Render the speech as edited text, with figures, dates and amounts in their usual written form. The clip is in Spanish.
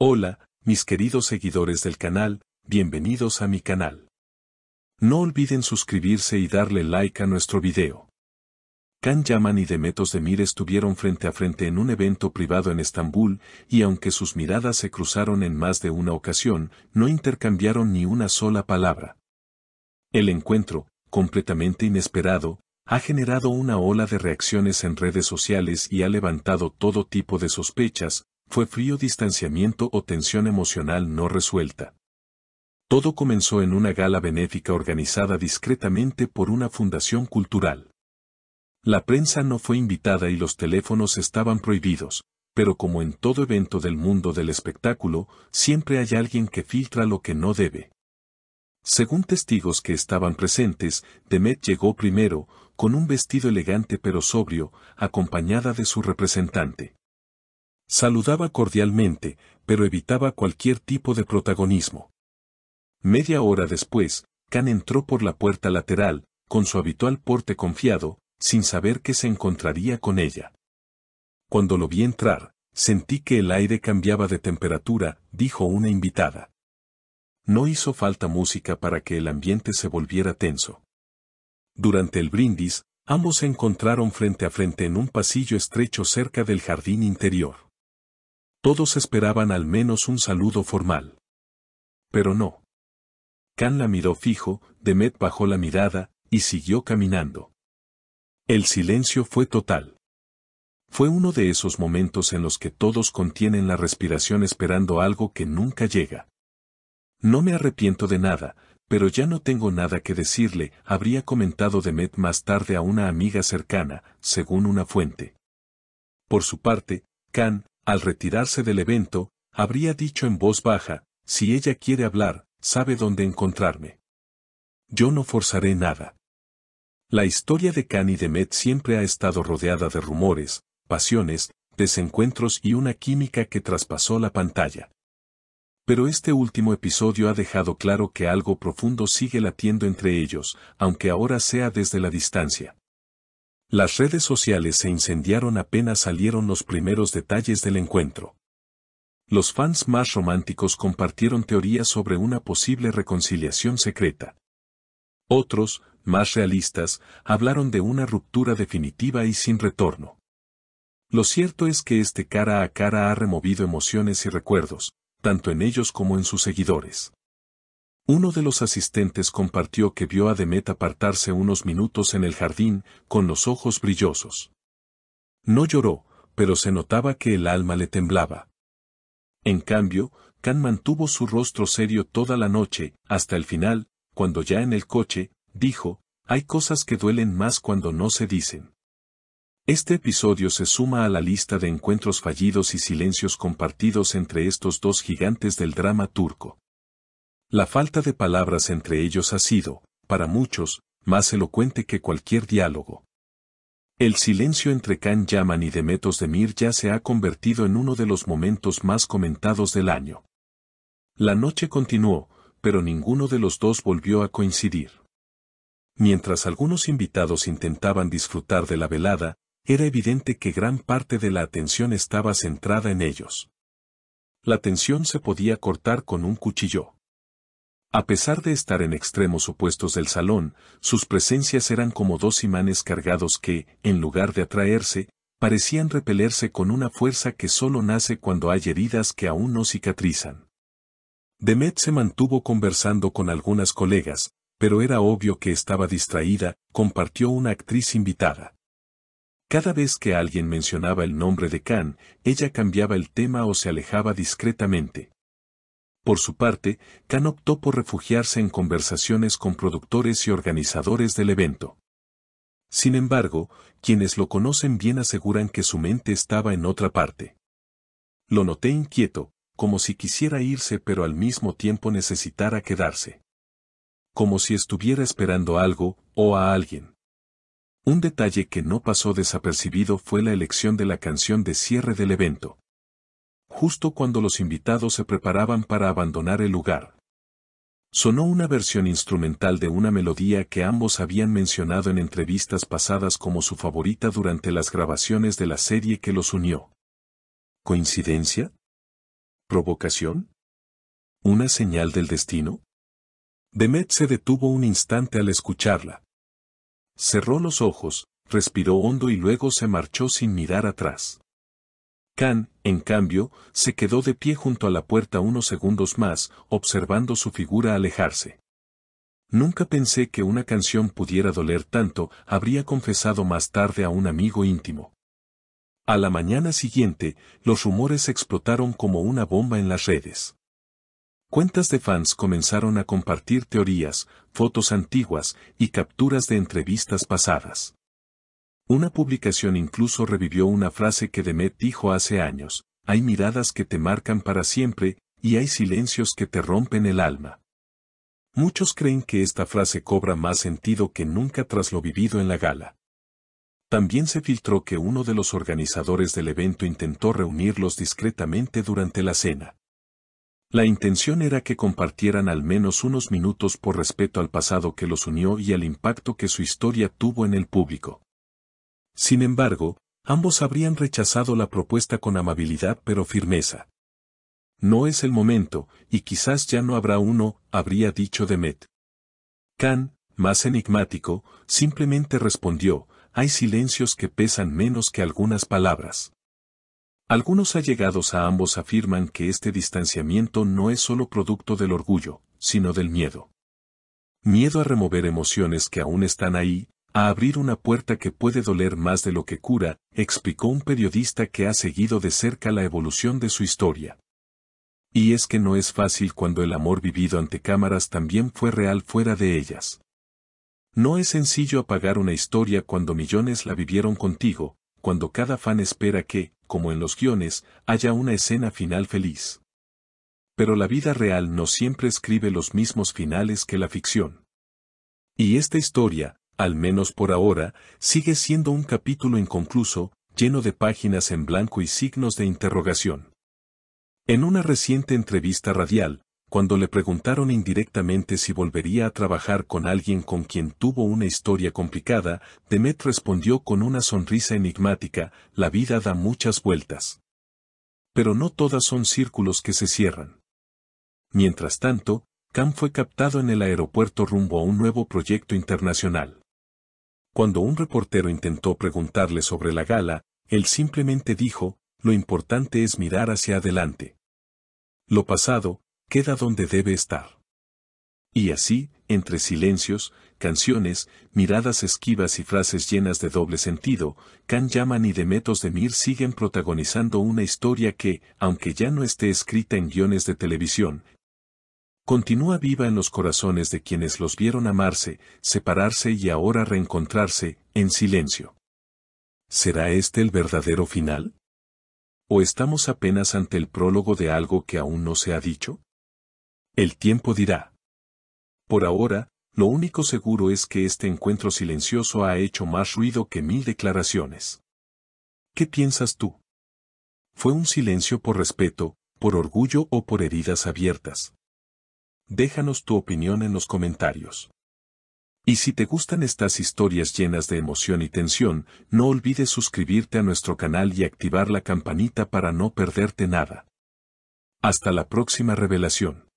Hola, mis queridos seguidores del canal, bienvenidos a mi canal. No olviden suscribirse y darle like a nuestro video. Can Yaman y Demet Özdemir estuvieron frente a frente en un evento privado en Estambul, y aunque sus miradas se cruzaron en más de una ocasión, no intercambiaron ni una sola palabra. El encuentro, completamente inesperado, ha generado una ola de reacciones en redes sociales y ha levantado todo tipo de sospechas. Fue frío distanciamiento o tensión emocional no resuelta. Todo comenzó en una gala benéfica organizada discretamente por una fundación cultural. La prensa no fue invitada y los teléfonos estaban prohibidos, pero como en todo evento del mundo del espectáculo, siempre hay alguien que filtra lo que no debe. Según testigos que estaban presentes, Demet llegó primero, con un vestido elegante pero sobrio, acompañada de su representante. Saludaba cordialmente, pero evitaba cualquier tipo de protagonismo. Media hora después, Can entró por la puerta lateral, con su habitual porte confiado, sin saber que se encontraría con ella. Cuando lo vi entrar, sentí que el aire cambiaba de temperatura, dijo una invitada. No hizo falta música para que el ambiente se volviera tenso. Durante el brindis, ambos se encontraron frente a frente en un pasillo estrecho cerca del jardín interior. Todos esperaban al menos un saludo formal. Pero no. Can la miró fijo, Demet bajó la mirada, y siguió caminando. El silencio fue total. Fue uno de esos momentos en los que todos contienen la respiración esperando algo que nunca llega. No me arrepiento de nada, pero ya no tengo nada que decirle, habría comentado Demet más tarde a una amiga cercana, según una fuente. Por su parte, Can, al retirarse del evento, habría dicho en voz baja, si ella quiere hablar, sabe dónde encontrarme. Yo no forzaré nada. La historia de Can y Demet siempre ha estado rodeada de rumores, pasiones, desencuentros y una química que traspasó la pantalla. Pero este último episodio ha dejado claro que algo profundo sigue latiendo entre ellos, aunque ahora sea desde la distancia. Las redes sociales se incendiaron apenas salieron los primeros detalles del encuentro. Los fans más románticos compartieron teorías sobre una posible reconciliación secreta. Otros, más realistas, hablaron de una ruptura definitiva y sin retorno. Lo cierto es que este cara a cara ha removido emociones y recuerdos, tanto en ellos como en sus seguidores. Uno de los asistentes compartió que vio a Demet apartarse unos minutos en el jardín, con los ojos brillosos. No lloró, pero se notaba que el alma le temblaba. En cambio, Can mantuvo su rostro serio toda la noche, hasta el final, cuando ya en el coche, dijo, hay cosas que duelen más cuando no se dicen. Este episodio se suma a la lista de encuentros fallidos y silencios compartidos entre estos dos gigantes del drama turco. La falta de palabras entre ellos ha sido, para muchos, más elocuente que cualquier diálogo. El silencio entre Can Yaman y Demet Özdemir ya se ha convertido en uno de los momentos más comentados del año. La noche continuó, pero ninguno de los dos volvió a coincidir. Mientras algunos invitados intentaban disfrutar de la velada, era evidente que gran parte de la atención estaba centrada en ellos. La tensión se podía cortar con un cuchillo. A pesar de estar en extremos opuestos del salón, sus presencias eran como dos imanes cargados que, en lugar de atraerse, parecían repelerse con una fuerza que solo nace cuando hay heridas que aún no cicatrizan. Demet se mantuvo conversando con algunas colegas, pero era obvio que estaba distraída, compartió una actriz invitada. Cada vez que alguien mencionaba el nombre de Can, ella cambiaba el tema o se alejaba discretamente. Por su parte, Can optó por refugiarse en conversaciones con productores y organizadores del evento. Sin embargo, quienes lo conocen bien aseguran que su mente estaba en otra parte. Lo noté inquieto, como si quisiera irse pero al mismo tiempo necesitara quedarse. Como si estuviera esperando algo, o a alguien. Un detalle que no pasó desapercibido fue la elección de la canción de cierre del evento. Justo cuando los invitados se preparaban para abandonar el lugar. Sonó una versión instrumental de una melodía que ambos habían mencionado en entrevistas pasadas como su favorita durante las grabaciones de la serie que los unió. ¿Coincidencia? ¿Provocación? ¿Una señal del destino? Demet se detuvo un instante al escucharla. Cerró los ojos, respiró hondo y luego se marchó sin mirar atrás. Can, en cambio, se quedó de pie junto a la puerta unos segundos más, observando su figura alejarse. Nunca pensé que una canción pudiera doler tanto, habría confesado más tarde a un amigo íntimo. A la mañana siguiente, los rumores explotaron como una bomba en las redes. Cuentas de fans comenzaron a compartir teorías, fotos antiguas y capturas de entrevistas pasadas. Una publicación incluso revivió una frase que Demet dijo hace años: hay miradas que te marcan para siempre, y hay silencios que te rompen el alma. Muchos creen que esta frase cobra más sentido que nunca tras lo vivido en la gala. También se filtró que uno de los organizadores del evento intentó reunirlos discretamente durante la cena. La intención era que compartieran al menos unos minutos por respeto al pasado que los unió y al impacto que su historia tuvo en el público. Sin embargo, ambos habrían rechazado la propuesta con amabilidad pero firmeza. No es el momento, y quizás ya no habrá uno, habría dicho Demet. Can, más enigmático, simplemente respondió: hay silencios que pesan menos que algunas palabras. Algunos allegados a ambos afirman que este distanciamiento no es solo producto del orgullo, sino del miedo. Miedo a remover emociones que aún están ahí, a abrir una puerta que puede doler más de lo que cura, explicó un periodista que ha seguido de cerca la evolución de su historia. Y es que no es fácil cuando el amor vivido ante cámaras también fue real fuera de ellas. No es sencillo apagar una historia cuando millones la vivieron contigo, cuando cada fan espera que, como en los guiones, haya una escena final feliz. Pero la vida real no siempre escribe los mismos finales que la ficción. Y esta historia, al menos por ahora, sigue siendo un capítulo inconcluso, lleno de páginas en blanco y signos de interrogación. En una reciente entrevista radial, cuando le preguntaron indirectamente si volvería a trabajar con alguien con quien tuvo una historia complicada, Demet respondió con una sonrisa enigmática: la vida da muchas vueltas. Pero no todas son círculos que se cierran. Mientras tanto, Can fue captado en el aeropuerto rumbo a un nuevo proyecto internacional. Cuando un reportero intentó preguntarle sobre la gala, él simplemente dijo: lo importante es mirar hacia adelante. Lo pasado queda donde debe estar. Y así, entre silencios, canciones, miradas esquivas y frases llenas de doble sentido, Can Yaman y Demet Özdemir siguen protagonizando una historia que, aunque ya no esté escrita en guiones de televisión, continúa viva en los corazones de quienes los vieron amarse, separarse y ahora reencontrarse, en silencio. ¿Será este el verdadero final? ¿O estamos apenas ante el prólogo de algo que aún no se ha dicho? El tiempo dirá. Por ahora, lo único seguro es que este encuentro silencioso ha hecho más ruido que 1000 declaraciones. ¿Qué piensas tú? ¿Fue un silencio por respeto, por orgullo o por heridas abiertas? Déjanos tu opinión en los comentarios. Y si te gustan estas historias llenas de emoción y tensión, no olvides suscribirte a nuestro canal y activar la campanita para no perderte nada. Hasta la próxima revelación.